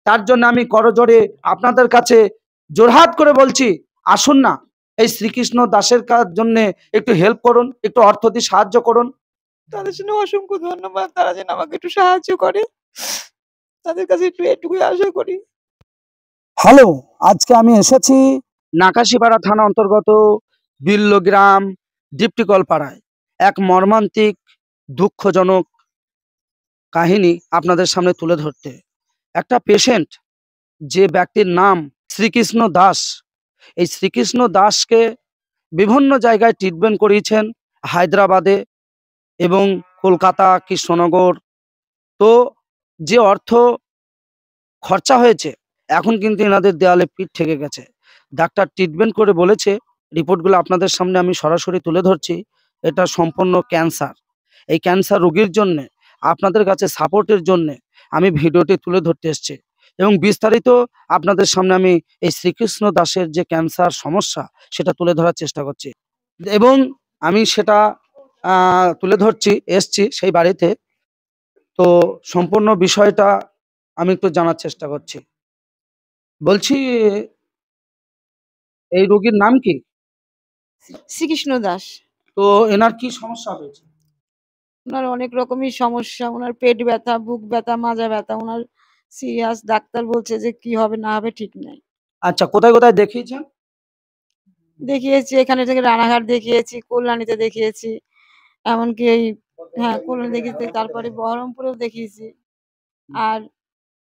তার জন্য আমি করজোড়ে আপনাদের কাছে জোরহাত করে বলছি, আসুন না এই শ্রীকৃষ্ণ দাসের জন্য একটু হেল্প করুন, একটু অর্থ দিয়ে সাহায্য করুন। তাদের জন্য অসংখ্য ধন্যবাদ। তারা যেন আমাকে একটু সাহায্য করে, তাদের কাছে একটু এটুকুই আশা করি। হ্যালো, আজকে আমি এসেছি নাকাশিপাড়া থানা অন্তর্গত বিল্ল গ্রাম ডিপটিকল পাড়ায় এক মর্মান্তিক দুঃখজনক কাহিনী আপনাদের সামনে তুলে ধরতে। একটা পেশেন্ট, যে ব্যক্তির নাম শ্রীকৃষ্ণ দাস, এই শ্রীকৃষ্ণ দাসকে বিভিন্ন জায়গায় ট্রিটমেন্ট করিয়েছেন, হায়দ্রাবাদে এবং কলকাতা, কৃষ্ণনগর। তো যে অর্থ খরচা হয়েছে, এখন কিন্তু এনাদের দেওয়ালে পিঠ ঠেকে গেছে। ডাক্তার ট্রিটমেন্ট করে বলেছে, রিপোর্টগুলো আপনাদের সামনে আমি সরাসরি তুলে ধরছি, এটা সম্পূর্ণ ক্যান্সার। এই ক্যান্সার রোগীর জন্যে, আপনাদের কাছে সাপোর্টের জন্যে আমি ভিডিওটি তুলে ধরতে এসেছি এবং বিস্তারিত আপনাদের সামনে আমি এই শ্রীকৃষ্ণ দাসের যে ক্যান্সার সমস্যা সেটা তুলে ধরার চেষ্টা করছি এবং আমি সেটা তুলে ধরছি, এসছি সেই বাড়িতে। তো সম্পূর্ণ বিষয়টা আমি একটু জানার চেষ্টা করছি। বলছি, এই রোগীর নাম কি? শ্রীকৃষ্ণ দাস। তো এনার কি সমস্যা হয়েছে? ওনার অনেক রকমই সমস্যা, ওনার পেট ব্যথা, বুক ব্যথা, মাজা ব্যথা, ওনার সিরিয়াস। ডাক্তার বলছে যে কি হবে না হবে ঠিক নাই। আচ্ছা, কোথায় কোথায় দেখিয়েছেন? দেখিয়েছি এখানে থেকে রানাঘাট দেখিয়েছি, কল্যাণীতে দেখিয়েছি, এমনকি এই হ্যাঁ কল্যাণী দেখিয়েছি, তারপরে বহরমপুরেও দেখিয়েছি। আর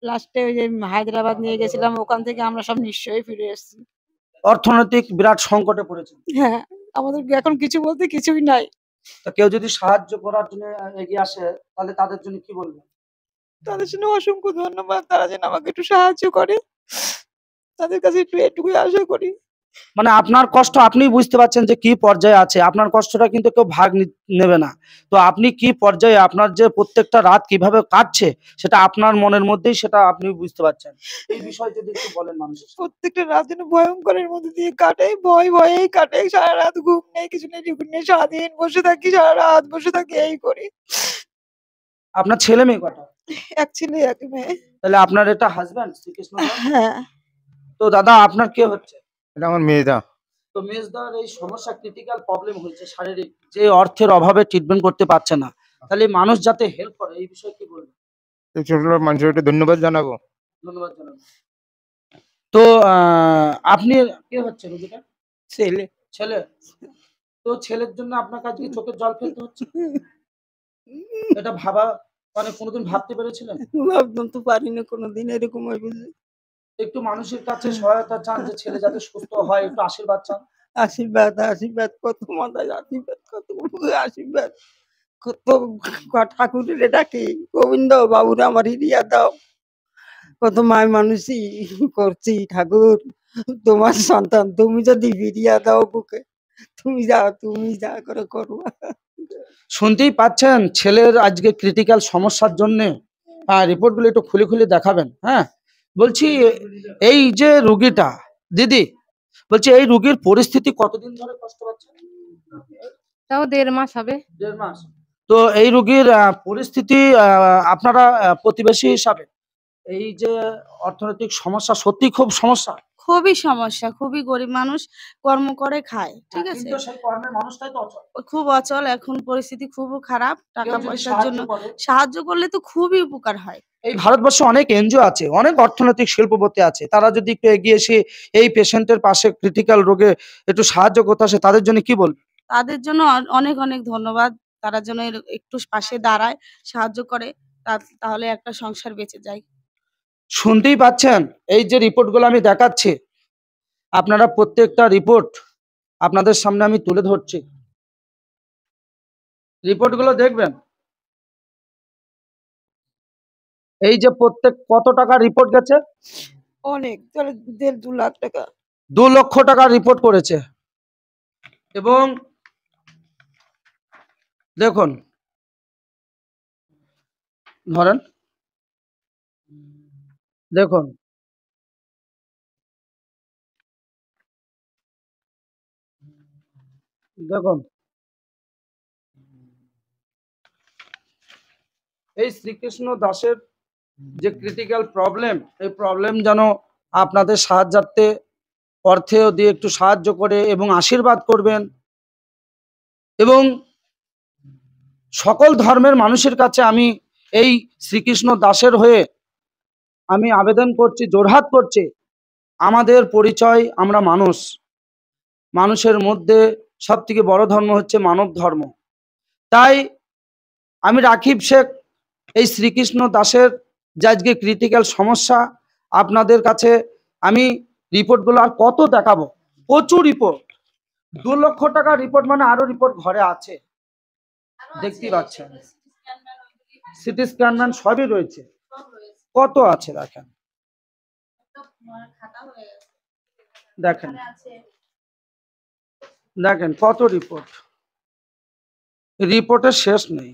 লাস্টে ওই যে হায়দ্রাবাদ নিয়ে গেছিলাম, ওখান থেকে আমরা সব নিশ্চয়ই ফিরে এসেছি। অর্থনৈতিক বিরাট সংকটে পড়েছেন। হ্যাঁ, আমাদের এখন কিছু বলতে কিছুই নাই। তা কেউ যদি সাহায্য করার জন্য এগিয়ে আসে, তাহলে তাদের জন্য কি বলবেন? তাদের জন্য অসংখ্য ধন্যবাদ। তারা যেন আমাকে একটু সাহায্য করে, তাদের কাছে একটু এটুকুই আশা করি। মানে আপনার কষ্ট আপনিই বুঝতে পারছেন যে কি পর্যায়ে আছে, আপনার কষ্টটা কিন্তু কেউ ভাগ নেবে না। তো আপনি কি পর্যায়ে, আপনার যে প্রত্যেকটা রাত কিভাবে কাটছে সেটা আপনার মনের মধ্যেই, সেটা আপনি বুঝতে পারছেন। এই বিষয় যদি একটু বলেন মানুষের সাথে। প্রত্যেকটা রাত যেন ভয়ঙ্করের মধ্যে দিয়ে কাটে, ভয় ভয়েই কাটে। সারা রাত ঘুম নেই, কিছু নেই, টিফিন নেই, সারাদিন বসে থাকি, সারা রাত বসে থাকি, এই করি। আপনার ছেলে মেয়ে কটা? এক ছেলে এক মেয়ে। তাহলে আপনার এটা হাজবেন্ড শ্রীকৃষ্ণ দাস? হ্যাঁ। তো দাদা, আপনার কে হচ্ছে? এটা আমার মেয়েটা। তো মেজদার এই সমস্যা, ক্রিটিক্যাল প্রবলেম হয়েছে শারীরিক, যে অর্থের অভাবে ট্রিটমেন্ট করতে পারছে না, তাহলে মানুষ যাতে হেল্প করে এই বিষয়ে কি বলবেন? এই ছোট মানুষের একটু ধন্যবাদ জানাবো। ধন্যবাদ জানাবো। তো আপনি কে হচ্ছে রোগীটা? ছেলে। ছেলে? তো ছেলের জন্য আপনার কাছে কি চোখের জল ফেলতে হচ্ছে? এটা ভাবা, মানে কোনোদিন ভাবতে পেরেছিলেন? ভাবতাম তো পারিনি কোনোদিন এরকম হবে যে। একটু মানুষের কাছে সহায়তা চান যে ছেলে যাতে সুস্থ হয়, একটু আশীর্বাদ চান। আশীর্বাদ, আশীর্বাদ, কত মাথায় আশীর্বাদ, কত আশীর্বাদ, কত ঠাকুরের ডাকি, গোবিন্দ বাবুরে আমার হিরিয়া দাও। কত মায় মানুষই করছি, ঠাকুর তোমার সন্তান, তুমি যদি ফিরিয়া দাও বুকে, তুমি যা করে করো। শুনতেই পাচ্ছেন ছেলের আজকে ক্রিটিক্যাল সমস্যার জন্য রিপোর্টগুলো একটু খুলে খুলে দেখাবেন। হ্যাঁ, বলছি, এই যে রুগীটা, দিদি বলছি, এই রুগীর পরিস্থিতি কতদিন ধরে কষ্ট পাচ্ছে? তাও 1.5 মাস হবে। 1.5 মাস। তো এই রুগীর পরিস্থিতি, আপনারা প্রতিবেশী হিসাবে এই যে অর্থনৈতিক সমস্যা, সত্যি খুব সমস্যা। খুবই সমস্যা, খুবই গরিব মানুষ, কর্ম করে খায়, ঠিক আছে, কিন্তু সেই কর্মের মানুষটাই তো অচল। খুব অচল, এখন পরিস্থিতি খুব খারাপ। টাকা কেউ যদি পয়সার সাহায্য জন্য করে, সাহায্য করলে তো খুবই উপকার হয়। এই ভারতবর্ষে অনেক এনজিও আছে, অনেক অর্থনৈতিক শিল্পপতি আছে, তারা যদি একটু এগিয়ে এসে এই পেশেন্টের পাশে ক্রিটিক্যাল রোগে একটু সাহায্য করতে আসে, তাদের জন্য কি বলবেন? তাদের জন্য অনেক অনেক ধন্যবাদ। তারা যেন একটু পাশে দাঁড়ায়, সাহায্য করে, তাহলে একটা সংসার বেঁচে যায়। শুনতেই পাচ্ছেন, এই যে রিপোর্টগুলো আমি দেখাচ্ছি, আপনারা প্রত্যেকটা রিপোর্ট আপনাদের সামনে আমি তুলে ধরছি, রিপোর্টগুলো দেখবেন। এই যে প্রত্যেক কত টাকা রিপোর্ট গেছে? অনেক, তাহলে 1.5-2 লাখ টাকা। 2 লক্ষ টাকা রিপোর্ট করেছে। এবং দেখুন, ধরেন, দেখুন, দেখুন, এই শ্রীকৃষ্ণ দাসের যে ক্রিটিক্যাল প্রবলেম, এই প্রবলেম যেন আপনাদের সাহায্যার্থে অর্থেও দিয়ে একটু সাহায্য করে এবং আশীর্বাদ করবেন। এবং সকল ধর্মের মানুষের কাছে আমি এই শ্রীকৃষ্ণ দাসের হয়ে আমি আবেদন করছি, জোরহাত করছি, আমাদের পরিচয় আমরা মানুষ, মানুষের মধ্যে সব থেকে বড় ধর্ম হচ্ছে মানব ধর্ম। তাই আমি রাকিব শেখ এই শ্রীকৃষ্ণ দাসের যে আজকে ক্রিটিক্যাল সমস্যা আপনাদের কাছে আমি রিপোর্টগুলো আর কত দেখাবো, প্রচুর রিপোর্ট, 2 লক্ষ টাকার রিপোর্ট, মানে আরো রিপোর্ট ঘরে আছে, দেখতেই পাচ্ছেন, সিটি স্ক্যান ম্যান সবই রয়েছে, কত আছে দেখেন, দেখেন দেখেন কত রিপোর্ট, রিপোর্টের শেষ নেই,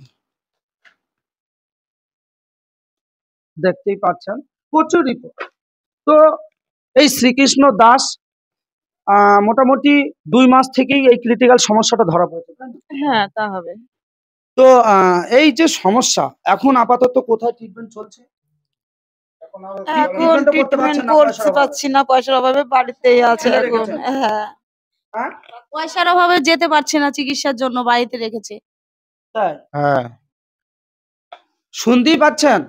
দেখতেই পাচ্ছেন প্রচুর রিপোর্ট। তো এই শ্রীকৃষ্ণ দাস মোটামুটি 2 মাস থেকেই এই ক্রিটিক্যাল সমস্যাটা ধরা পড়েছে, তাই না? হ্যাঁ, তা হবে। তো এই যে সমস্যা, এখন আপাতত কোথায় ট্রিটমেন্ট চলছে? এখন এখন ট্রিটমেন্ট করতে পারছি না, পয়সার অভাবে বাড়িতেই আছে ফেলে এখন। রেখেছেন? হ্যাঁ, হ্যাঁ পয়সার অভাবে যেতে পারছে না চিকিৎসার জন্য, বাড়িতে রেখেছে। তাই হ্যাঁ শুনতেই পাচ্ছেন,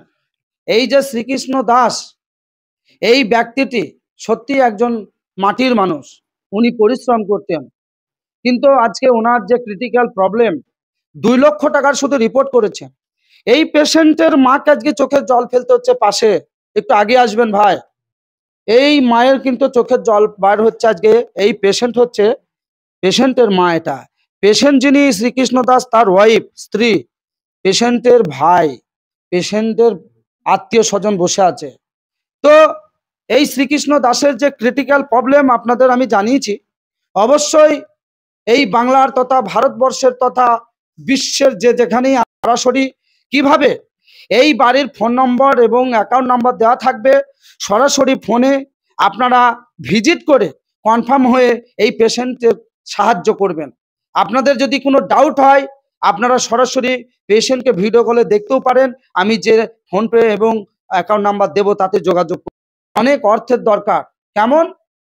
এই যে শ্রীকৃষ্ণ দাস, এই ব্যক্তিটি সত্যি একজন মাটির মানুষ, উনি পরিশ্রম করতেন, কিন্তু আজকে ওনার যে ক্রিটিক্যাল প্রবলেম, 2 লক্ষ টাকার শুধু রিপোর্ট করেছেন। এই পেশেন্টের মাকে আজকে চোখের জল ফেলতে হচ্ছে পাশে, একটু আগে আসবেন ভাই, এই মায়ের কিন্তু চোখের জল বার হচ্ছে আজকে, এই পেশেন্ট হচ্ছে পেশেন্টের মা, এটা পেশেন্ট যিনি শ্রীকৃষ্ণ দাস তার ওয়াইফ, স্ত্রী, পেশেন্টের ভাই, পেশেন্টের আত্মীয় স্বজন বসে আছে। তো এই শ্রীকৃষ্ণ দাসের যে ক্রিটিক্যাল প্রবলেম আপনাদের আমি জানিয়েছি, অবশ্যই এই বাংলার তথা ভারতবর্ষের তথা বিশ্বের যে যেখানেই সরাসরি কিভাবে এই বাড়ির ফোন নম্বর এবং অ্যাকাউন্ট নাম্বার দেওয়া থাকবে, সরাসরি ফোনে আপনারা ভিজিট করে কনফার্ম হয়ে এই পেশেন্টের সাহায্য করবেন। আপনাদের যদি কোনো ডাউট হয় আপনারা সরাসরি পেশেন্টকে ভিডিও কলে দেখতেও পারেন, আমি যে ফোনপে এবং অ্যাকাউন্ট নাম্বার দেবো তাতে যোগাযোগ করুন। অনেক অর্থের দরকার, কেমন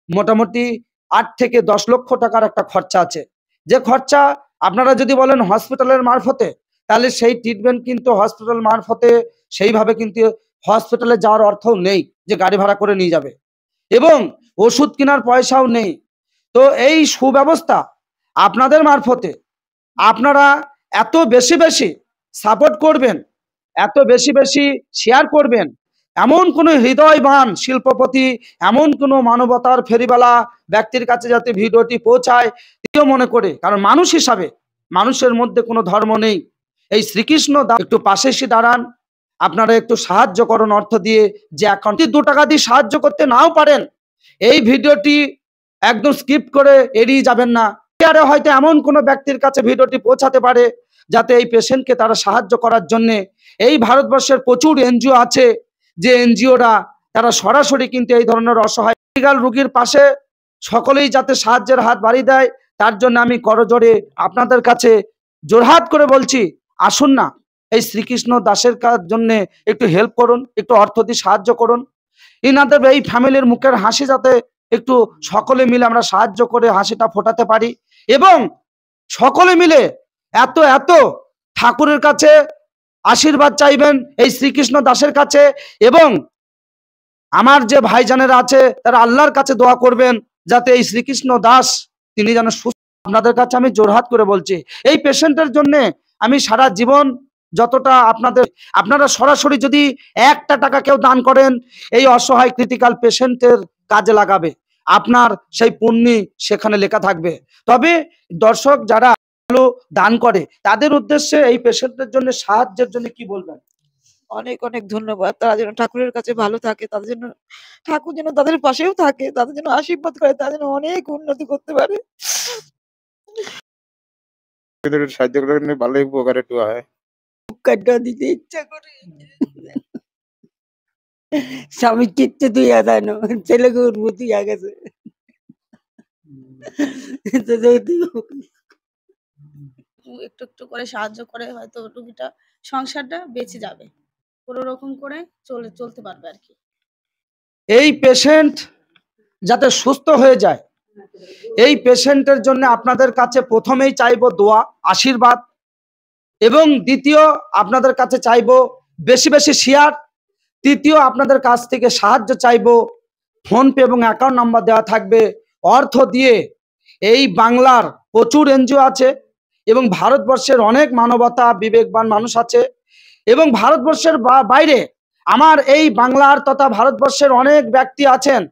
মোটামুটি 8 থেকে 10 লক্ষ টাকার একটা খরচা আছে, যে খরচা আপনারা যদি বলেন হসপিটালের মারফতে, তাহলে সেই ট্রিটমেন্ট কিন্তু হসপিটাল মারফতে সেইভাবে কিন্তু হসপিটালে যাওয়ার অর্থও নেই যে গাড়ি ভাড়া করে নিয়ে যাবে, এবং ওষুধ কেনার পয়সাও নেই। তো এই সুব্যবস্থা আপনাদের মারফতে আপনারা এত বেশি বেশি সাপোর্ট করবেন, এত বেশি বেশি শেয়ার করবেন, এমন কোনো হৃদয়বান শিল্পপতি, এমন কোনো মানবতার ফেরিওয়ালা ব্যক্তির কাছে যাতে ভিডিওটি পৌঁছায়, তিনিও মনে করে, কারণ মানুষ হিসাবে মানুষের মধ্যে কোনো ধর্ম নেই। এই শ্রীকৃষ্ণ একটু পাশে এসে দাঁড়ান, আপনারা একটু সাহায্য করুন অর্থ দিয়ে, যে অ্যাকাউন্টে 2 টাকা দিয়ে সাহায্য করতে নাও পারেন, এই ভিডিওটি একদম স্কিপ করে এড়িয়ে যাবেন না, আরে হয়তো এমন কোনো ব্যক্তির কাছে ভিডিওটি পৌঁছাতে পারে যাতে এই পেশেন্টকে তারা সাহায্য করার জন্য, এই ভারতবর্ষের প্রচুর এনজিও আছে, যে এনজিওরা তারা সরাসরি কিন্তু এই ধরনের অসহায় ক্রিটিক্যাল রোগীর পাশে সকলেই যাতে সাহায্যের হাত বাড়িয়ে দেয়, তার জন্য আমি করজোড়ে আপনাদের কাছে জোরহাত করে বলছি, আসুন না এই শ্রীকৃষ্ণ দাসের জন্য একটু হেল্প করুন, একটু অর্থ দিয়ে সাহায্য করুন, ইনাদের এই ফ্যামিলির মুখের হাসি যাতে একটু সকলে মিলে আমরা সাহায্য করে হাসিটা ফোটাতে পারি, এবং সকলে মিলে এত এত ঠাকুরের কাছে আশীর্বাদ চাইবেন এই শ্রীকৃষ্ণ দাসের কাছে, এবং আমার যে ভাইজানেরা আছে তারা আল্লাহর কাছে দোয়া করবেন যাতে এই শ্রীকৃষ্ণ দাস তিনি যেন সুস্থ। আপনাদের কাছে আমি জোরহাত করে বলছি, এই পেশেন্টের জন্য আমি সারা জীবন যতটা আপনারা সরাসরি যদি 1টা টাকা কেউ দান করেন, এই অসহায় ক্রিটিক্যাল পেশেন্টের কাজে লাগাবে, আপনার সেই পুণ্যি সেখানে লেখা থাকবে। তবে দর্শক যারা দান করে তাদের উদ্দেশ্যে এই পেশেন্টের জন্য সাহায্যের জন্য কি বলবেন? অনেক অনেক ধন্যবাদ। তারা যেন ঠাকুরের কাছে ভালো থাকে, তাদের জন্য ঠাকুর যেন তাদের পাশেও থাকে, তাদের জন্য আশীর্বাদ করে, তারা যেন অনেক উন্নতি করতে পারে। এদের সাহায্য করলে ভালোই উপকার একটু হয়। কাটা দিতে ইচ্ছা করে স্বামী কিচ্ছে তুই আদায় না, ছেলেকে উঠবো তুই আগেছে একটু একটু করে সাহায্য করে হয়তো রুগীটা সংসারটা বেঁচে যাবে। কোনো রকম করে চলতে পারবে আর কি। এই পেশেন্ট যাতে সুস্থ হয়ে যায়, এই পেশেন্টের জন্য আপনাদের কাছে প্রথমেই চাইবো দোয়া, আশীর্বাদ, এবং দ্বিতীয় আপনাদের কাছে চাইবো বেশি বেশি শেয়ার। তৃতীয় আপনাদের কাছ থেকে সাহায্য চাইবো, ফোনপে এবং অ্যাকাউন্ট নাম্বার দেওয়া থাকবে। অর্থ দিয়ে এই বাংলার প্রচুর এনজিও আছে এবং ভারতবর্ষের অনেক মানবতা বিবেকবান মানুষ আছে, এবং ভারতবর্ষের বাইরে আমার এই বাংলার তথা ভারতবর্ষের অনেক ব্যক্তি আছেন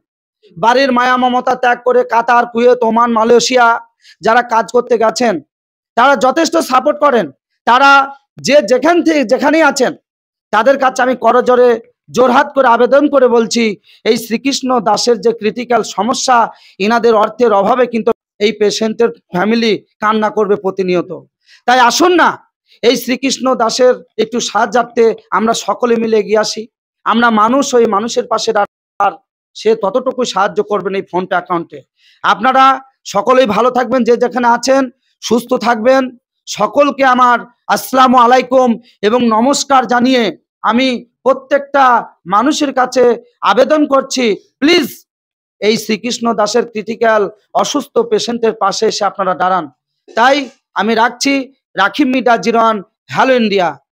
বাড়ির মায়া মমতা ত্যাগ করে কাতার, কুয়েত, ওমান, মালয়েশিয়া যারা কাজ করতে গেছেন, তারা যথেষ্ট সাপোর্ট করেন। তারা যেখানেই আছেন তাদের কাছে আমি করজোরে জোরহাত করে আবেদন করে বলছি, এই শ্রীকৃষ্ণ দাসের যে ক্রিটিক্যাল সমস্যা, ইনাদের অর্থের অভাবে কিন্তু এই পেশেন্টের ফ্যামিলি কান্না করবে প্রতিনিয়ত। তাই আসুন না, এই শ্রীকৃষ্ণ দাসের একটু সাহায্যার্থে আমরা সকলে মিলে এগিয়ে আসি। আমরা মানুষ, ওই মানুষের পাশে আর সে ততটুকু সাহায্য করবেন এই ফোনপে অ্যাকাউন্টে। আপনারা সকলেই ভালো থাকবেন, যে যেখানে আছেন সুস্থ থাকবেন। সকলকে আমার আসসালামু আলাইকুম এবং নমস্কার জানিয়ে আমি প্রত্যেকটা মানুষের কাছে আবেদন করছি, প্লিজ এই শ্রীকৃষ্ণ দাসের ক্রিটিক্যাল অসুস্থ পেশেন্টের পাশে এসে আপনারা দাঁড়ান। তাই আমি রাখছি। রাখিম মিডা জিরন। Hello India.